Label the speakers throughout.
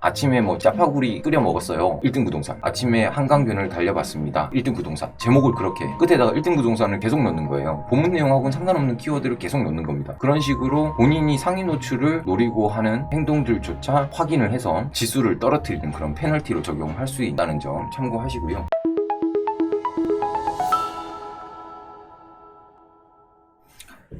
Speaker 1: 아침에 뭐 짜파구리 끓여 먹었어요. 1등 부동산. 아침에 한강변을 달려봤습니다. 1등 부동산. 제목을 그렇게 끝에다가 1등 부동산을 계속 넣는 거예요. 본문 내용하고는 상관없는 키워드를 계속 넣는 겁니다. 그런 식으로 본인이 상위 노출을 노리고 하는 행동들조차 확인을 해서 지수를 떨어뜨리는 그런 페널티로 적용할 수 있다는 점 참고하시고요.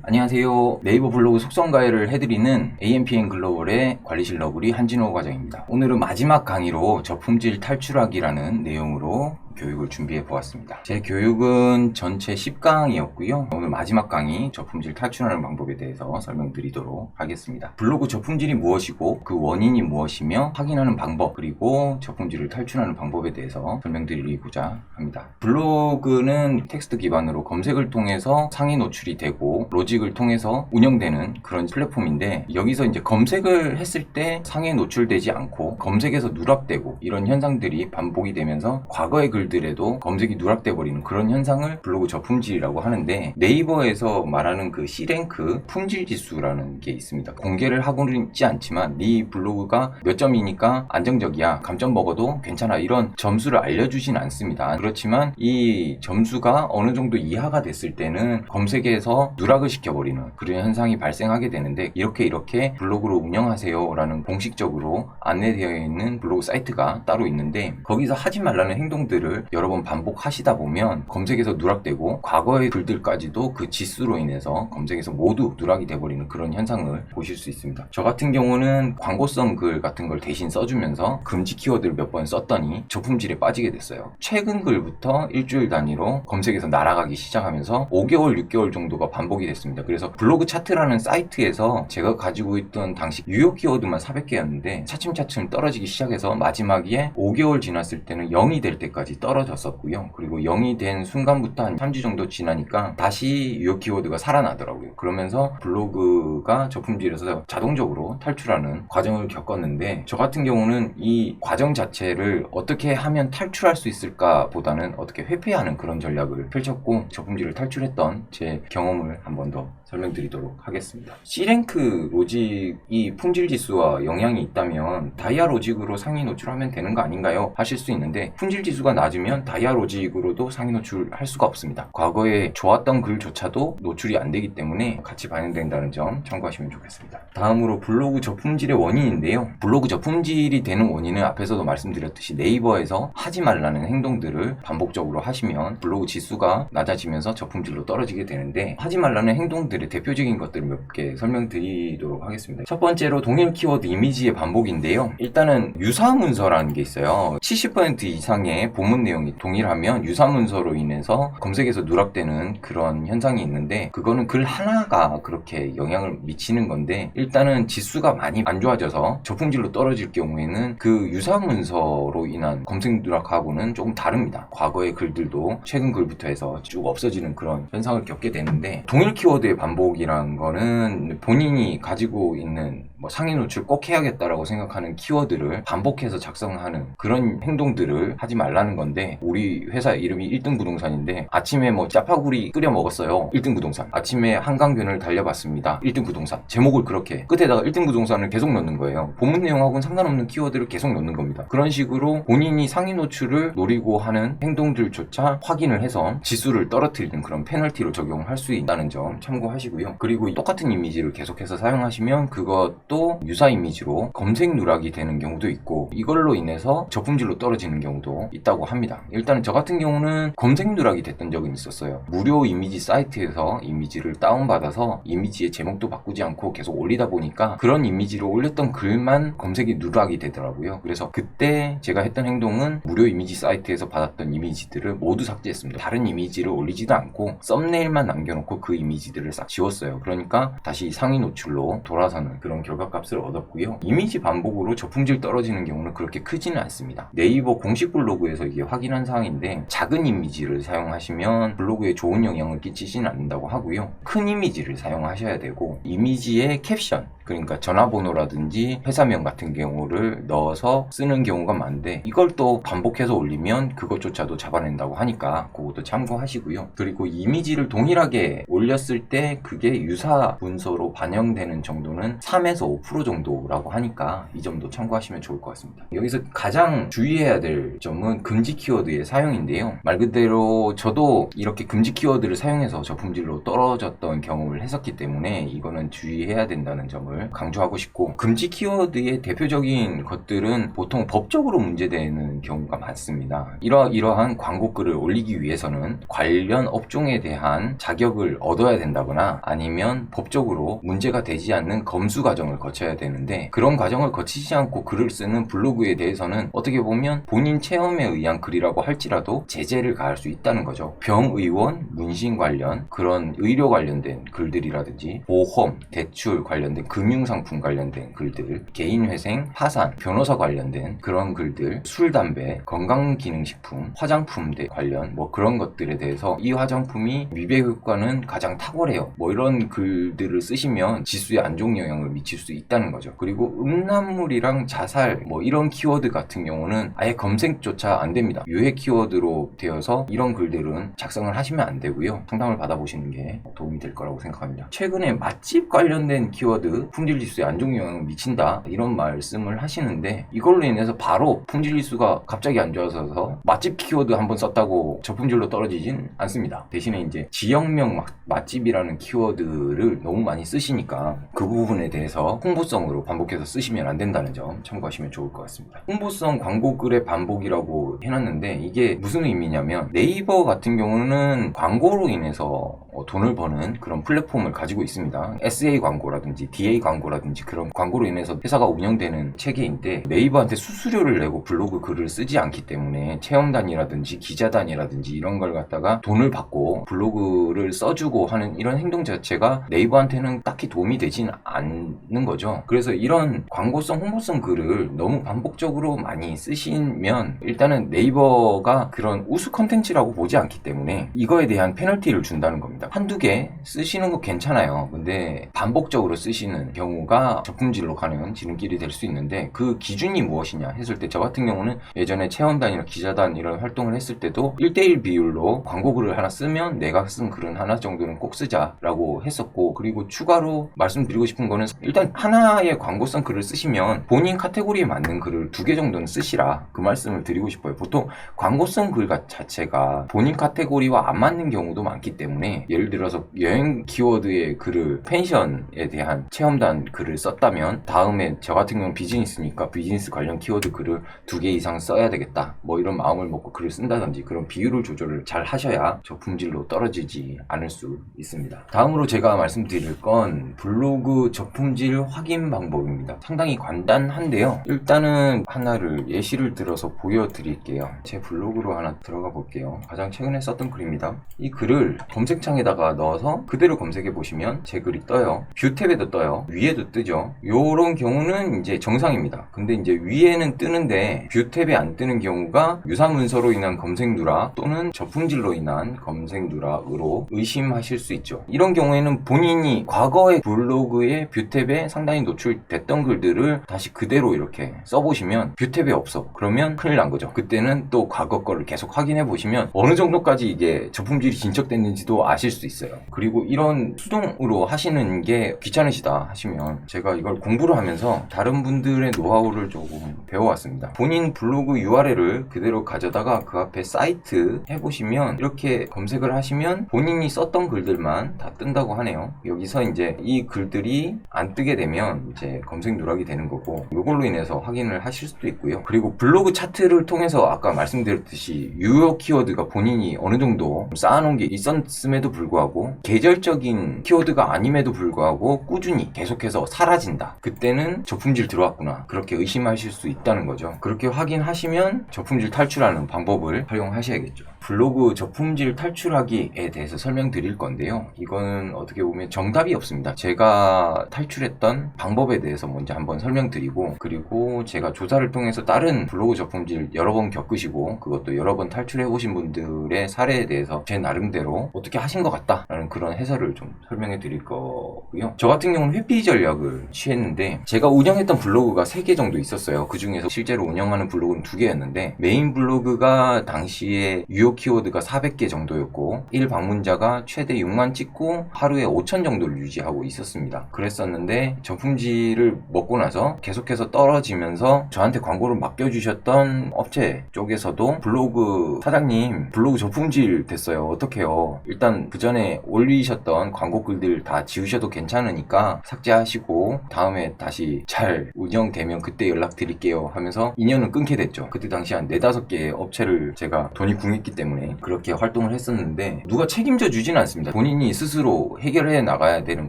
Speaker 1: 안녕하세요. 네이버 블로그 속성 가해를 해드리는 AMPN 글로벌의 관리실 너구리 한진호 과장입니다. 오늘은 마지막 강의로 저품질 탈출하기라는 내용으로 교육을 준비해 보았습니다. 제 교육은 전체 10강이었고요. 오늘 마지막 강의 저품질 탈출하는 방법에 대해서 설명드리도록 하겠습니다. 블로그 저품질이 무엇이고 그 원인이 무엇이며 확인하는 방법 그리고 저품질을 탈출하는 방법에 대해서 설명드리고자 합니다. 블로그는 텍스트 기반으로 검색을 통해서 상위 노출이 되고 로직을 통해서 운영되는 그런 플랫폼인데 여기서 이제 검색을 했을 때 상위에 노출되지 않고 검색에서 누락되고 이런 현상들이 반복이 되면서 과거의 글들에도 검색이 누락돼 버리는 그런 현상을 블로그 저품질이라고 하는데 네이버에서 말하는 그 C랭크 품질 지수라는 게 있습니다. 공개를 하고는 있지 않지만 네 블로그가 몇 점이니까 안정적이야, 감점 먹어도 괜찮아 이런 점수를 알려주진 않습니다. 그렇지만 이 점수가 어느 정도 이하가 됐을 때는 검색에서 누락을 시켜버리는 그런 현상이 발생하게 되는데 이렇게 블로그를 운영하세요 라는 공식적으로 안내되어 있는 블로그 사이트가 따로 있는데 거기서 하지 말라는 행동들을 여러 번 반복하시다 보면 검색에서 누락되고 과거의 글들까지도 그 지수로 인해서 검색에서 모두 누락이 돼버리는 그런 현상을 보실 수 있습니다. 저 같은 경우는 광고성 글 같은 걸 대신 써주면서 금지 키워드를 몇 번 썼더니 저품질에 빠지게 됐어요. 최근 글부터 일주일 단위로 검색에서 날아가기 시작하면서 5개월, 6개월 정도가 반복이 됐습니다. 그래서 블로그 차트라는 사이트에서 제가 가지고 있던 당시 유효 키워드만 400개였는데 차츰차츰 떨어지기 시작해서 마지막에 5개월 지났을 때는 0이 될 때까지 떨어졌었고요. 그리고 0이 된 순간부터 한 3주 정도 지나니까 다시 유효 키워드가 살아나더라고요. 그러면서 블로그가 저품질에서 자동적으로 탈출하는 과정을 겪었는데 저 같은 경우는 이 과정 자체를 어떻게 하면 탈출할 수 있을까 보다는 어떻게 회피하는 그런 전략을 펼쳤고 저품질을 탈출했던 제 경험을 한 번 더 설명드리도록 하겠습니다. C랭크 로직이 품질 지수와 영향이 있다면 다이아 로직으로 상위 노출하면 되는 거 아닌가요? 하실 수 있는데 품질 지수가 낮으면 다이아 로직으로도 상위 노출할 수가 없습니다. 과거에 좋았던 글조차도 노출이 안 되기 때문에 같이 반영된다는 점 참고하시면 좋겠습니다. 다음으로 블로그 저품질의 원인인데요. 블로그 저품질이 되는 원인은 앞에서도 말씀드렸듯이 네이버에서 하지 말라는 행동들을 반복적으로 하시면 블로그 지수가 낮아지면서 저품질로 떨어지게 되는데 하지 말라는 행동들의 대표적인 것들을 몇 개 설명드리도록 하겠습니다. 첫 번째로 동일 키워드 이미지의 반복인데요. 일단은 유사 문서라는 게 있어요. 70% 이상의 본문 내용이 동일하면 유사 문서로 인해서 검색에서 누락되는 그런 현상이 있는데 그거는 글 하나가 그렇게 영향을 미치는 건데 일단은 지수가 많이 안 좋아져서 저품질로 떨어질 경우에는 그 유사 문서로 인한 검색 누락하고는 조금 다릅니다. 과거의 글들도 최근 글부터 해서 쭉 없어지는 그런 현상을 겪게 되는데 동일 키워드의 반복이란 거는 본인이 가지고 있는 상위 노출 꼭 해야겠다라고 생각하는 키워드를 반복해서 작성하는 그런 행동들을 하지 말라는 건데 우리 회사 이름이 1등 부동산인데 아침에 짜파구리 끓여 먹었어요. 1등 부동산. 아침에 한강변을 달려봤습니다. 1등 부동산. 제목을 그렇게 끝에다가 1등 부동산을 계속 넣는 거예요. 본문 내용하고는 상관없는 키워드를 계속 넣는 겁니다. 그런 식으로 본인이 상위 노출을 노리고 하는 행동들조차 확인을 해서 지수를 떨어뜨리는 그런 페널티로 적용할 수 있다는 점 참고하시고요. 그리고 똑같은 이미지를 계속해서 사용하시면 그것도 유사 이미지로 검색 누락이 되는 경우도 있고 이걸로 인해서 저품질로 떨어지는 경우도 있다고 합니다. 일단은 저 같은 경우는 검색 누락이 됐던 적은 있었어요. 무료 이미지 사이트에서 이미지를 다운받아서 이미지의 제목도 바꾸지 않고 계속 올리다 보니까 그런 이미지를 올렸던 글만 검색이 누락이 되더라고요. 그래서 그때 제가 했던 행동은 무료 이미지 사이트에서 받았던 이미지들을 모두 삭제했습니다. 다른 이미지를 올리지도 않고 썸네일만 남겨놓고 그 이미지들을 싹 지웠어요. 그러니까 다시 상위 노출로 돌아서는 그런 결과값을 얻었고요. 이미지 반복으로 저품질 떨어지는 경우는 그렇게 크지는 않습니다. 네이버 공식 블로그에서 이게 확인한 사항인데 작은 이미지를 사용하시면 블로그에 좋은 영향을 끼치지는 않는다고 하고요. 큰 이미지를 사용하셔야 되고 이미지의 캡션 그러니까 전화번호라든지 회사명 같은 경우를 넣어서 쓰는 경우가 많은데 이걸 또 반복해서 올리면 그것조차도 잡아낸다고 하니까 그것도 참고하시고요. 그리고 이미지를 동일하게 올렸을 때 그게 유사 문서로 반영되는 정도는 3에서 4에서 5% 정도라고 하니까 이 점도 참고하시면 좋을 것 같습니다. 여기서 가장 주의해야 될 점은 금지 키워드의 사용인데요. 말 그대로 저도 이렇게 금지 키워드를 사용해서 저품질로 떨어졌던 경험을 했었기 때문에 이거는 주의해야 된다는 점을 강조하고 싶고, 금지 키워드의 대표적인 것들은 보통 법적으로 문제되는 경우가 많습니다. 이러한 광고글을 올리기 위해서는 관련 업종에 대한 자격을 얻어야 된다거나 아니면 법적으로 문제가 되지 않는 검수 과정을 거쳐야 되는데, 그런 과정을 거치지 않고 글을 쓰는 블로그에 대해서는 어떻게 보면 본인 체험에 의한 글이라고 할지라도 제재를 가할 수 있다는 거죠. 병의원, 문신 관련 그런 의료 관련된 글들이라든지 보험, 대출 관련된 금융상품 관련된 글들, 개인회생, 파산, 변호사 관련된 그런 글들, 술, 담배, 건강기능식품, 화장품들 관련 그런 것들에 대해서 이 화장품이 미백 효과는 가장 탁월해요, 이런 글들을 쓰시면 지수에 안 좋은 영향을 미칠 수 있다는 거죠. 그리고 음란물이랑 자살 이런 키워드 같은 경우는 아예 검색조차 안 됩니다. 유해 키워드로 되어서 이런 글들은 작성을 하시면 안 되고요. 상담을 받아보시는 게 도움이 될 거라고 생각합니다. 최근에 맛집 관련된 키워드 품질 지수에 안 좋은 영향을 미친다 이런 말씀을 하시는데, 이걸로 인해서 바로 품질 지수가 갑자기 안 좋아져서 맛집 키워드 한번 썼다고 저품질로 떨어지진 않습니다. 대신에 이제 지역명 맛집이라는 키워드를 너무 많이 쓰시니까 그 부분에 대해서 홍보성으로 반복해서 쓰시면 안 된다는 점 참고하시면 좋을 것 같습니다. 홍보성 광고글의 반복이라고 해놨는데 이게 무슨 의미냐면, 네이버 같은 경우는 광고로 인해서 돈을 버는 그런 플랫폼을 가지고 있습니다. SA 광고라든지 DA 광고라든지 그런 광고로 인해서 회사가 운영되는 체계인데, 네이버한테 수수료를 내고 블로그 글을 쓰지 않기 때문에 체험단이라든지 기자단이라든지 이런 걸 갖다가 돈을 받고 블로그를 써주고 하는 이런 행동 자체가 네이버한테는 딱히 도움이 되진 않는 거죠. 그래서 이런 광고성, 홍보성 글을 너무 반복적으로 많이 쓰시면 일단은 네이버가 그런 우수 컨텐츠라고 보지 않기 때문에 이거에 대한 페널티를 준다는 겁니다. 한두 개 쓰시는 거 괜찮아요. 근데 반복적으로 쓰시는 경우가 저품질로 가는 지름길이 될 수 있는데, 그 기준이 무엇이냐 했을 때 저 같은 경우는 예전에 체험단이나 기자단 이런 활동을 했을 때도 1:1 비율로 광고글을 하나 쓰면 내가 쓴 글은 하나 정도는 꼭 쓰자라고 했었고, 그리고 추가로 말씀드리고 싶은 거는 일단 하나의 광고성 글을 쓰시면 본인 카테고리에 맞는 글을 2개 정도는 쓰시라, 그 말씀을 드리고 싶어요. 보통 광고성 글 자체가 본인 카테고리와 안 맞는 경우도 많기 때문에, 예를 들어서 여행 키워드의 글을 펜션에 대한 체험단 글을 썼다면 다음에 저 같은 경우는 비즈니스니까 비즈니스 관련 키워드 글을 2개 이상 써야 되겠다 이런 마음을 먹고 글을 쓴다든지 그런 비율을 조절을 잘 하셔야 저품질로 떨어지지 않을 수 있습니다. 다음으로 제가 말씀드릴 건 블로그 저품질 확인 방법입니다. 상당히 간단한데요. 일단은 하나를 예시를 들어서 보여드릴게요. 제 블로그로 하나 들어가 볼게요. 가장 최근에 썼던 글입니다. 이 글을 검색창에다가 넣어서 그대로 검색해 보시면 제 글이 떠요. 뷰 탭에도 떠요. 위에도 뜨죠. 요런 경우는 이제 정상입니다. 근데 이제 위에는 뜨는데 뷰 탭에 안 뜨는 경우가 유사 문서로 인한 검색 누락 또는 저품질로 인한 검색 누락으로 의심하실 수 있죠. 이런 경우에는 본인이 과거의 블로그의 뷰 탭에 상당히 노출됐던 글들을 다시 그대로 이렇게 써보시면 뷰 탭에 없어. 그러면 큰일 난 거죠. 그때는 또 과거 거를 계속 확인해 보시면 어느 정도까지 이게 저품질이 진척됐는지도 아실 수 있어요. 그리고 이런 수동으로 하시는 게 귀찮으시다 하시면 제가 이걸 공부를 하면서 다른 분들의 노하우를 조금 배워왔습니다. 본인 블로그 URL을 그대로 가져다가 그 앞에 사이트 해보시면 이렇게 검색을 하시면 본인이 썼던 글들만 다 뜬다고 하네요. 여기서 이제 이 글들이 안 뜨게 되면 이제 검색 누락이 되는 거고, 이걸로 인해서 확인을 하실 수도 있고요. 그리고 블로그 차트를 통해서 아까 말씀드렸듯이 유효 키워드가 본인이 어느 정도 쌓아놓은 게 있었음에도 불구하고 계절적인 키워드가 아님에도 불구하고 꾸준히 계속해서 사라진다. 그때는 저품질 들어왔구나. 그렇게 의심하실 수 있다는 거죠. 그렇게 확인하시면 저품질 탈출하는 방법을 활용하셔야겠죠. 블로그 저품질 탈출하기에 대해서 설명드릴 건데요. 이거는 어떻게 보면 정답이 없습니다. 제가 탈출했던 방법에 대해서 먼저 한번 설명드리고, 그리고 제가 조사를 통해서 다른 블로그 저품질 여러 번 겪으시고 그것도 여러 번 탈출해보신 분들의 사례에 대해서 제 나름대로 어떻게 하신 것 같다라는 그런 해설을 좀 설명해 드릴 거고요. 저 같은 경우는 회피 전략을 취했는데, 제가 운영했던 블로그가 3개 정도 있었어요. 그 중에서 실제로 운영하는 블로그는 2개였는데, 메인 블로그가 당시에 유효 키워드가 400개 정도였고 1방문자가 최대 6만 찍고 하루에 5천 정도를 유지하고 있었습니다. 그랬었는데 저품질을 먹고 나서 계속해서 떨어지면서 저한테 광고를 맡겨주셨던 업체 쪽에서도 블로그 사장님, 블로그 저품질 됐어요, 어떡해요, 일단 그 전에 올리셨던 광고 글들 다 지우셔도 괜찮으니까 삭제하시고 다음에 다시 잘 운영되면 그때 연락드릴게요 하면서 인연은 끊게 됐죠. 그때 당시 한 4-5개의 업체를 제가 돈이 궁했기 때문에 그렇게 활동을 했었는데, 누가 책임져 주진 않습니다. 본인이 스스로 해결해 나가야 되는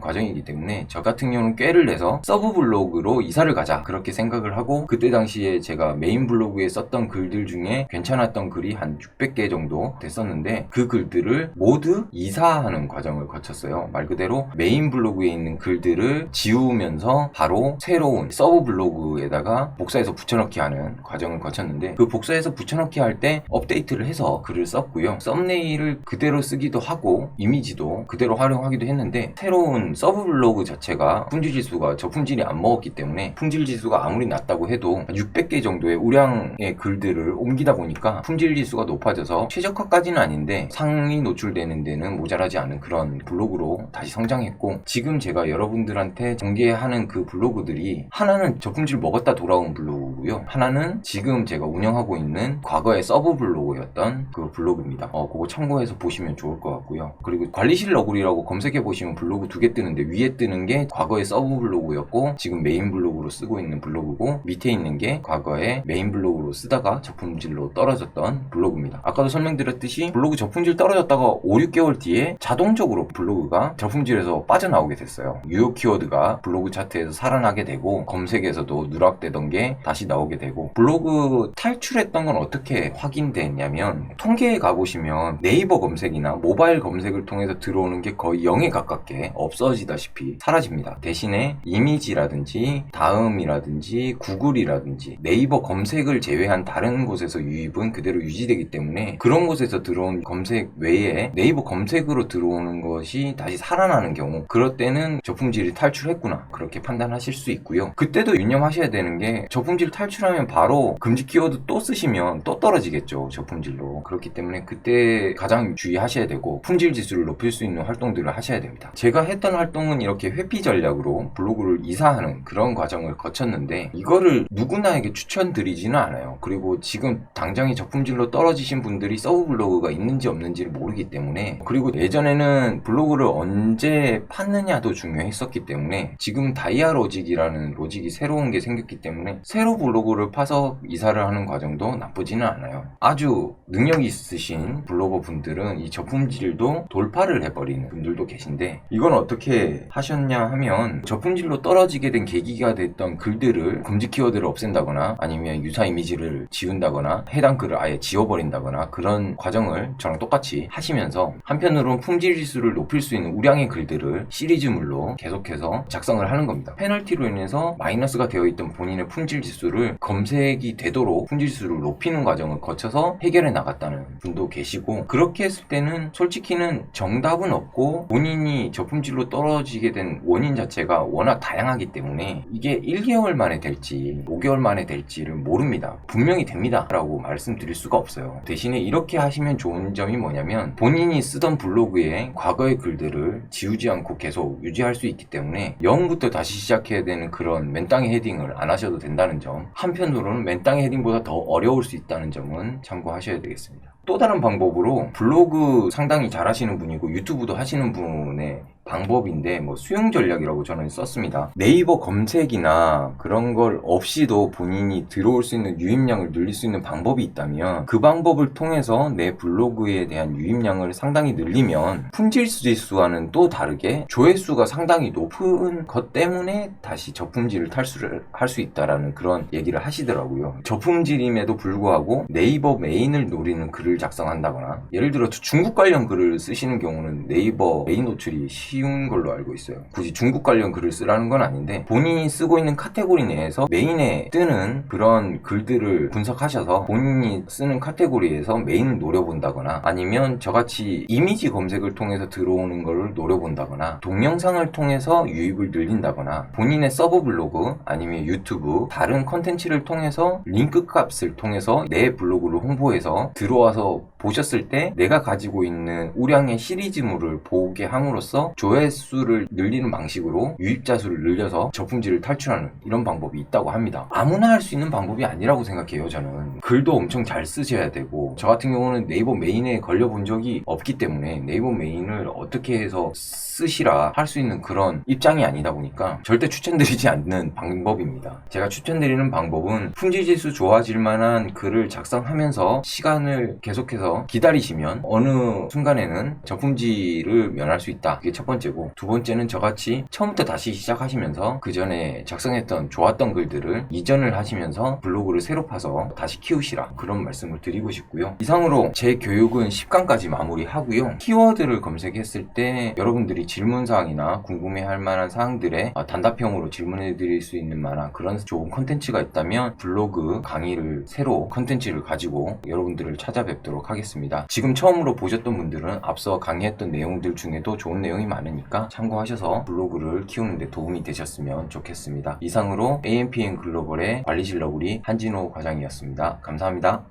Speaker 1: 과정이기 때문에 저 같은 경우는 꾀를 내서 서브 블로그로 이사를 가자 그렇게 생각을 하고, 그때 당시에 제가 메인 블로그에 썼던 글들 중에 괜찮았던 글이 한 600개 정도 됐었는데 그 글들을 모두 이사하는 과정을 거쳤어요. 말 그대로 메인 블로그에 있는 글들을 지우면서 바로 새로운 서브 블로그에다가 복사해서 붙여넣기 하는 과정을 거쳤는데, 그 복사해서 붙여넣기 할 때 업데이트를 해서 글을 썼고요. 썸네일을 그대로 쓰기도 하고 이미지도 그대로 활용하기도 했는데, 새로운 서브 블로그 자체가 품질 지수가 저품질이 안 먹었기 때문에 품질 지수가 아무리 낮다고 해도 600개 정도의 우량의 글들을 옮기다 보니까 품질 지수가 높아져서 최적화까지는 아닌데 상위 노출되는 데는 모자라지 않은 그런 블로그로 다시 성장했고, 지금 제가 여러분들한테 공개하는 그 블로그들이 하나는 저품질 먹었다 돌아온 블로그고요, 하나는 지금 제가 운영하고 있는 과거의 서브 블로그였던 그 블로그입니다. 그거 참고해서 보시면 좋을 것 같고요. 그리고 관리실 너구리라고 검색해 보시면 블로그 2개 뜨는데, 위에 뜨는 게 과거의 서브 블로그였고 지금 메인 블로그로 쓰고 있는 블로그고, 밑에 있는 게 과거의 메인 블로그로 쓰다가 저품질로 떨어졌던 블로그입니다. 아까도 설명드렸듯이 블로그 저품질 떨어졌다가 5-6개월 뒤에 자동적으로 블로그가 저품질에서 빠져나오게 됐어요. 유효 키워드가 블로그 차트에서 살아나게 되고 검색에서도 누락되던 게 다시 나오게 되고, 블로그 탈출했던 건 어떻게 확인됐냐면, 통계에 가보시면 네이버 검색이나 모바일 검색을 통해서 들어오는 게 거의 0에 가깝게 없어지다시피 사라집니다. 대신에 이미지라든지 다음이라든지 구글이라든지 네이버 검색을 제외한 다른 곳에서 유입은 그대로 유지되기 때문에, 그런 곳에서 들어온 검색 외에 네이버 검색으로 들어오는 것이 다시 살아나는 경우, 그럴 때는 저품질이 탈출했구나 그렇게 판단하실 수 있고요. 그때도 유념하셔야 되는 게, 저품질 탈출하면 바로 금지 키워드 또 쓰시면 또 떨어지겠죠, 저품질로. 그렇기 때문에 그때 가장 주의하셔야 되고 품질 지수를 높일 수 있는 활동들을 하셔야 됩니다. 제가 했던 활동은 이렇게 회피 전략으로 블로그를 이사하는 그런 과정을 거쳤는데, 이거를 누구나에게 추천드리지는 않아요. 그리고 지금 당장에 저품질로 떨어지신 분들이 서브 블로그가 있는지 없는지를 모르기 때문에, 그리고 예전에는 블로그를 언제 팠느냐도 중요했었기 때문에, 지금 다이아 로직이라는 로직이 새로운 게 생겼기 때문에 새로 블로그를 파서 이사를 하는 과정도 나쁘지는 않아요. 아주 능력이 있으신 블로거 분들은 이 저품질도 돌파를 해버리는 분들도 계신데, 이건 어떻게 하셨냐 하면, 저품질로 떨어지게 된 계기가 됐던 글들을 금지 키워드를 없앤다거나 아니면 유사 이미지를 지운다거나 해당 글을 아예 지워버린다거나 그런 과정을 저랑 똑같이 하시면서, 한편으로는 품질 지수를 높일 수 있는 우량의 글들을 시리즈물로 계속해서 작성을 하는 겁니다. 페널티로 인해서 마이너스가 되어 있던 본인의 품질 지수를 검색이 되도록 품질 지수를 높이는 과정을 거쳐서 해결해 나갔다는 분도 계시고, 그렇게 했을 때는 솔직히는 정답은 없고 본인이 저품질로 떨어지게 된 원인 자체가 워낙 다양하기 때문에 이게 1개월 만에 될지 5개월 만에 될지를 모릅니다. 분명히 됩니다 라고 말씀드릴 수가 없어요. 대신에 이렇게 하시면 좋은 점이 뭐냐면, 본인이 쓰던 블로그에 과거의 글들을 지우지 않고 계속 유지할 수 있기 때문에 0부터 다시 시작해야 되는 그런 맨땅에 헤딩을 안 하셔도 된다는 점, 한편으로는 맨땅에 헤딩보다 더 어려울 수 있다는 점은 참고하셔야 되겠습니다. 또 다른 방법으로, 블로그 상당히 잘 하시는 분이고 유튜브도 하시는 분의 방법인데, 수용 전략이라고 저는 썼습니다. 네이버 검색이나 그런 걸 없이도 본인이 들어올 수 있는 유입량을 늘릴 수 있는 방법이 있다면, 그 방법을 통해서 내 블로그에 대한 유입량을 상당히 늘리면 품질 지수와는 또 다르게 조회수가 상당히 높은 것 때문에 다시 저품질을 탈출을 할 수 있다라는 그런 얘기를 하시더라고요. 저품질임에도 불구하고 네이버 메인을 노리는 글을 글을 작성한다거나, 예를 들어 중국 관련 글을 쓰시는 경우는 네이버 메인 노출이 쉬운 걸로 알고 있어요. 굳이 중국 관련 글을 쓰라는 건 아닌데 본인이 쓰고 있는 카테고리 내에서 메인에 뜨는 그런 글들을 분석하셔서 본인이 쓰는 카테고리에서 메인을 노려본다거나, 아니면 저같이 이미지 검색을 통해서 들어오는 걸 노려본다거나, 동영상을 통해서 유입을 늘린다거나, 본인의 서브 블로그 아니면 유튜브 다른 컨텐츠를 통해서 링크 값을 통해서 내 블로그를 홍보해서 들어와서 보셨을 때 내가 가지고 있는 우량의 시리즈물을 보게 함으로써 조회수를 늘리는 방식으로 유입자 수를 늘려서 저품질을 탈출하는 이런 방법이 있다고 합니다. 아무나 할 수 있는 방법이 아니라고 생각해요. 저는 글도 엄청 잘 쓰셔야 되고, 저 같은 경우는 네이버 메인에 걸려본 적이 없기 때문에 네이버 메인을 어떻게 해서 쓰시라 할 수 있는 그런 입장이 아니다 보니까 절대 추천드리지 않는 방법입니다. 제가 추천드리는 방법은 품질지수 좋아질 만한 글을 작성하면서 시간을 계속해서 기다리시면 어느 순간에는 저품질을 면할 수 있다. 그게 첫 번째고, 두 번째는 저같이 처음부터 다시 시작하시면서 그 전에 작성했던 좋았던 글들을 이전을 하시면서 블로그를 새로 파서 다시 키우시라, 그런 말씀을 드리고 싶고요. 이상으로 제 교육은 10강까지 마무리하고요. 키워드를 검색했을 때 여러분들이 질문사항이나 궁금해할 만한 사항들에 단답형으로 질문해 드릴 수 있는 만한 그런 좋은 컨텐츠가 있다면 블로그 강의를 새로 컨텐츠를 가지고 여러분들을 찾아뵙도록 하겠습니다. 지금 처음으로 보셨던 분들은 앞서 강의했던 내용들 중에도 좋은 내용이 많으니까 참고하셔서 블로그를 키우는 데 도움이 되셨으면 좋겠습니다. 이상으로 AMPN 글로벌의 관리실 너구리 한진호 과장이었습니다. 감사합니다.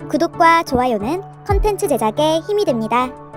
Speaker 2: 구독과 좋아요는 컨텐츠 제작에 힘이 됩니다.